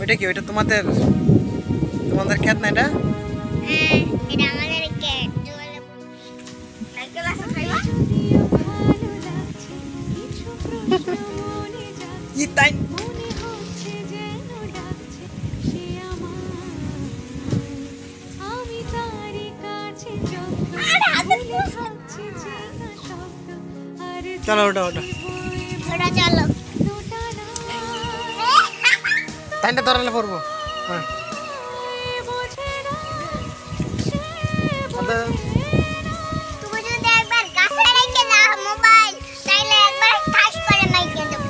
ওইটা কি? ওইটা তোমাদের ক্ষেত না? এটা এটা আমাদের ক্ষেত। তাই চলো ওটা ওটা চলো। তাইটা ধরালে পড়বো। হ্যাঁ তুমি যদি একবার কাছে রেখে দাও মোবাইল, তাইলে একবার ঠাস করে মাইকে দেব।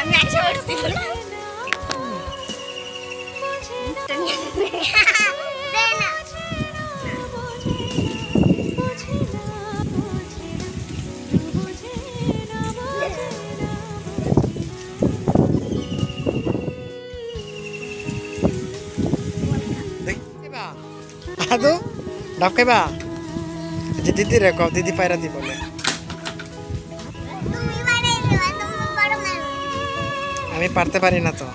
আমি আইসা উঠতে বলি আদু ডাব খাইবা? যে দিদি রে কও, দিদি পায়রা দি বলে। তুমি বানাইলে তুমি বড় মানুষ। আমি পারতে পারি না তো।